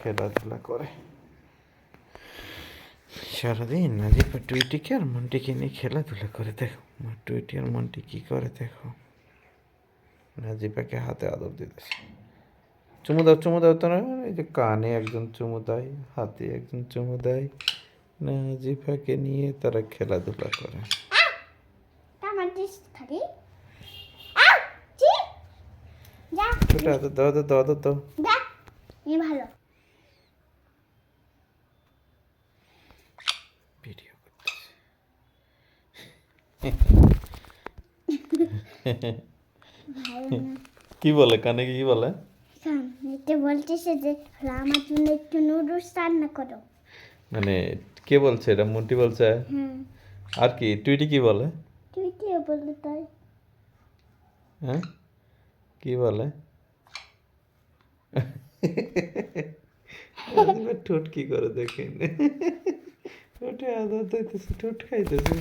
খেলাধুলা করে সারাদিন। নাজিফা টুইটিকে আর মন্টিকে নিয়ে খেলাধুলা করে। দেখো টুইটি আর মন্টি কি করে দেখো। নাজিফাকে হাতে আদর দিতেছে। চুমু দাও তো না। এই যে কানে একজন চুমু দেয়, হাতে একজন চুমু দেয়। নাজিফাকে নিয়ে তারা খেলাধুলা করে। ছোট হাতে দাও ভালো। ভিডিও কি বলে কানে কি বলে? বলতেছে যে আমার জন্য একটু নুডলস রান্না করো। মানে কে বলছে এটা? মন্টি বলছে। আর কি টুইটি কি বলে? টুইটিও বলে তাই। হ্যাঁ কি বলে? ঠোঁট কি করে দেখেন। ঠোঁটে আদর দিতেছে, ঠোঁট খাইতেছে।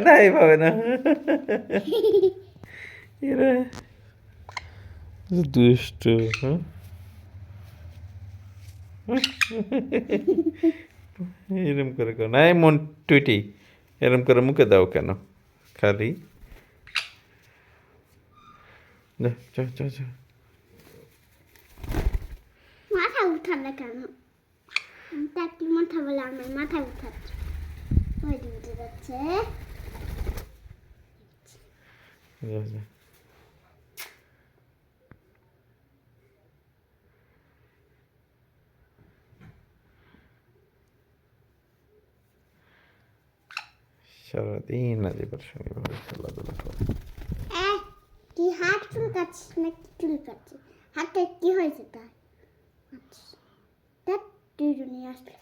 না এইভাবে না। এরা দুষ্টু। এরম করে কেন? এই মন টুইটি এরম করে মুখে দাও কেন খালি? মাথা উঠালে কেন? একটু মাথা বলে আমার মাথা উঠাচ্ছে। ওই উঠে যাচ্ছে। সারাদিন নাজিবার সঙ্গে ভাবে খেলাধুলা করে। কি হাত চুলকাচ্ছিস নাকি চুলকাচ্ছিস? হাতে কি হয়েছে তার? আচ্ছা, দুজনই আসলে